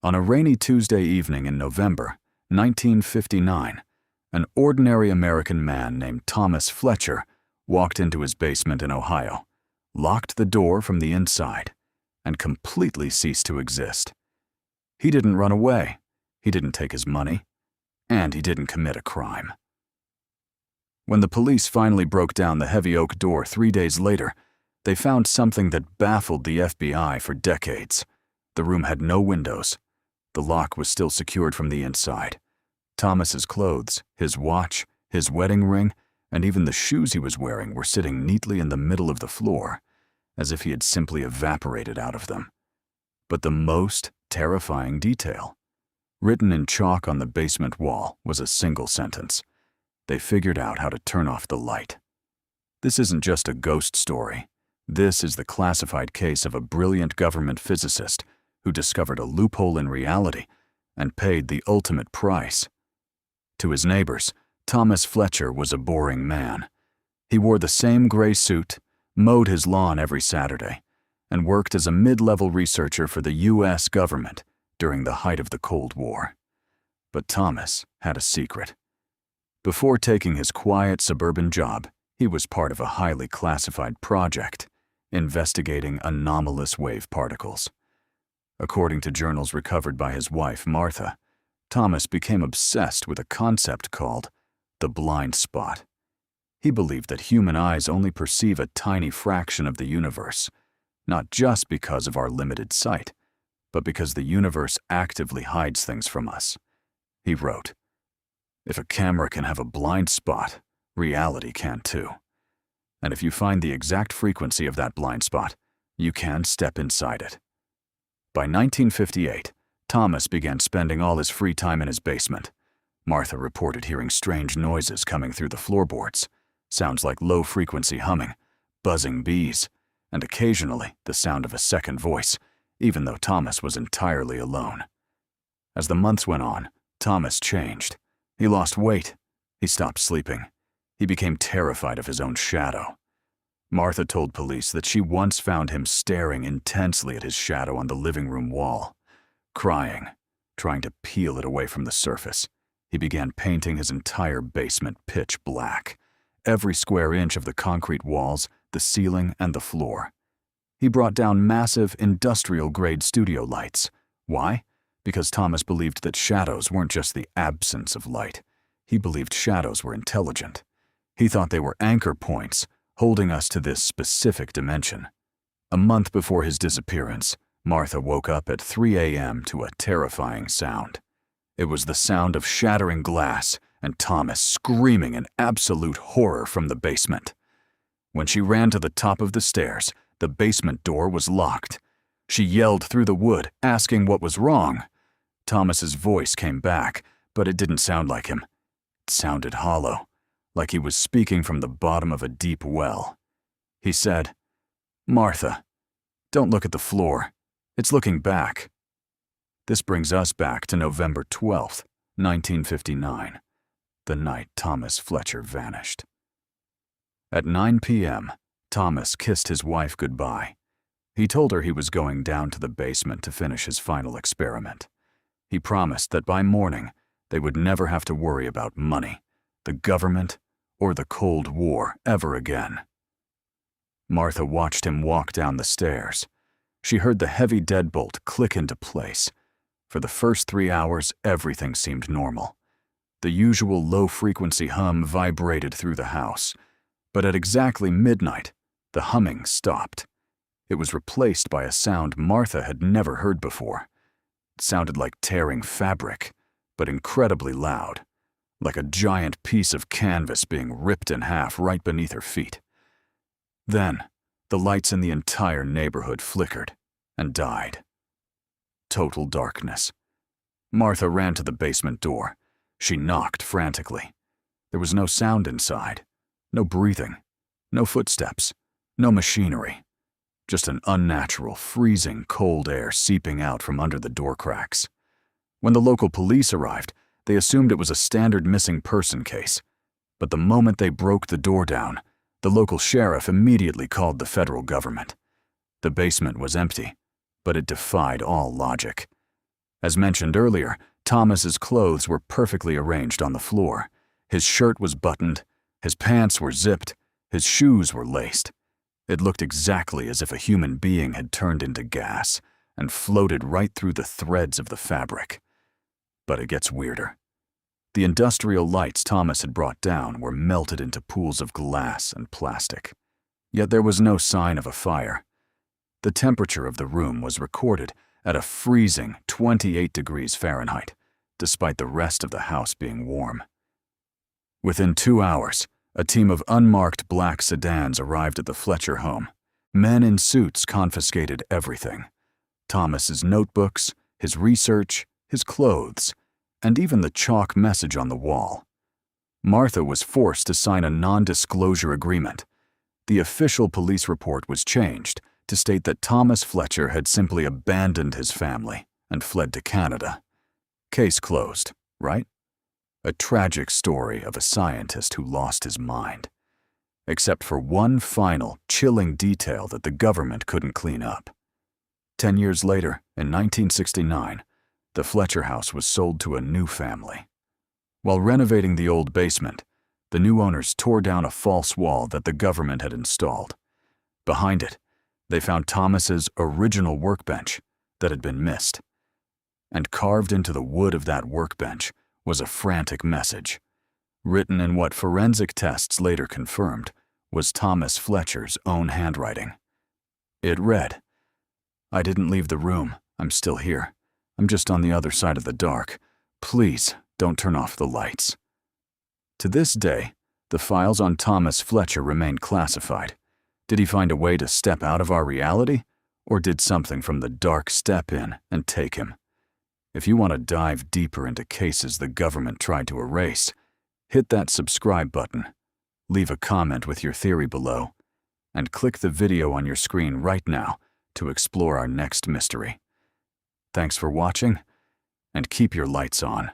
On a rainy Tuesday evening in November 1959, an ordinary American man named Thomas Fletcher walked into his basement in Ohio, locked the door from the inside, and completely ceased to exist. He didn't run away, he didn't take his money, and he didn't commit a crime. When the police finally broke down the heavy oak door 3 days later, they found something that baffled the FBI for decades. The room had no windows. The lock was still secured from the inside. Thomas's clothes, his watch, his wedding ring, and even the shoes he was wearing were sitting neatly in the middle of the floor, as if he had simply evaporated out of them. But the most terrifying detail, written in chalk on the basement wall, was a single sentence. They figured out how to turn off the light. This isn't just a ghost story. This is the classified case of a brilliant government physicist who discovered a loophole in reality and paid the ultimate price. To his neighbors, Thomas Fletcher was a boring man. He wore the same gray suit, mowed his lawn every Saturday, and worked as a mid-level researcher for the U.S. government during the height of the Cold War. But Thomas had a secret. Before taking his quiet suburban job, he was part of a highly classified project investigating anomalous wave particles. According to journals recovered by his wife, Martha, Thomas became obsessed with a concept called the blind spot. He believed that human eyes only perceive a tiny fraction of the universe, not just because of our limited sight, but because the universe actively hides things from us. He wrote, "If a camera can have a blind spot, reality can too. And if you find the exact frequency of that blind spot, you can step inside it." By 1958, Thomas began spending all his free time in his basement. Martha reported hearing strange noises coming through the floorboards, sounds like low-frequency humming, buzzing bees, and occasionally the sound of a second voice, even though Thomas was entirely alone. As the months went on, Thomas changed. He lost weight. He stopped sleeping. He became terrified of his own shadow. Martha told police that she once found him staring intensely at his shadow on the living room wall, crying, trying to peel it away from the surface. He began painting his entire basement pitch black, every square inch of the concrete walls, the ceiling, and the floor. He brought down massive industrial-grade studio lights. Why? Because Thomas believed that shadows weren't just the absence of light. He believed shadows were intelligent. He thought they were anchor points, holding us to this specific dimension. A month before his disappearance, Martha woke up at 3 a.m. to a terrifying sound. It was the sound of shattering glass and Thomas screaming in absolute horror from the basement. When she ran to the top of the stairs, the basement door was locked. She yelled through the wood, asking what was wrong. Thomas's voice came back, but it didn't sound like him. It sounded hollow, like he was speaking from the bottom of a deep well. He said, "Martha, don't look at the floor. It's looking back." This brings us back to November 12th, 1959, the night Thomas Fletcher vanished. At 9 p.m., Thomas kissed his wife goodbye. He told her he was going down to the basement to finish his final experiment. He promised that by morning, they would never have to worry about money, the government, or the Cold War ever again. Martha watched him walk down the stairs. She heard the heavy deadbolt click into place. For the first 3 hours, everything seemed normal. The usual low-frequency hum vibrated through the house, but at exactly midnight, the humming stopped. It was replaced by a sound Martha had never heard before. It sounded like tearing fabric, but incredibly loud, like a giant piece of canvas being ripped in half right beneath her feet. Then, the lights in the entire neighborhood flickered and died. Total darkness. Martha ran to the basement door. She knocked frantically. There was no sound inside, no breathing, no footsteps, no machinery. Just an unnatural, freezing cold air seeping out from under the door cracks. When the local police arrived, they assumed it was a standard missing person case. But the moment they broke the door down, the local sheriff immediately called the federal government. The basement was empty, but it defied all logic. As mentioned earlier, Thomas's clothes were perfectly arranged on the floor. His shirt was buttoned, his pants were zipped, his shoes were laced. It looked exactly as if a human being had turned into gas and floated right through the threads of the fabric. But it gets weirder. The industrial lights Thomas had brought down were melted into pools of glass and plastic. Yet there was no sign of a fire. The temperature of the room was recorded at a freezing 28 degrees Fahrenheit, despite the rest of the house being warm. Within 2 hours, a team of unmarked black sedans arrived at the Fletcher home. Men in suits confiscated everything: Thomas's notebooks, his research, his clothes, and even the chalk message on the wall. Martha was forced to sign a non-disclosure agreement. The official police report was changed to state that Thomas Fletcher had simply abandoned his family and fled to Canada. Case closed, right? A tragic story of a scientist who lost his mind. Except for one final, chilling detail that the government couldn't clean up. 10 years later, in 1969, the Fletcher house was sold to a new family. While renovating the old basement, the new owners tore down a false wall that the government had installed. Behind it, they found Thomas's original workbench that had been missed. And carved into the wood of that workbench was a frantic message, written in what forensic tests later confirmed was Thomas Fletcher's own handwriting. It read, "I didn't leave the room. I'm still here. I'm just on the other side of the dark. Please don't turn off the lights." To this day, the files on Thomas Fletcher remain classified. Did he find a way to step out of our reality? Or did something from the dark step in and take him? If you want to dive deeper into cases the government tried to erase, hit that subscribe button, leave a comment with your theory below, and click the video on your screen right now to explore our next mystery. Thanks for watching, and keep your lights on.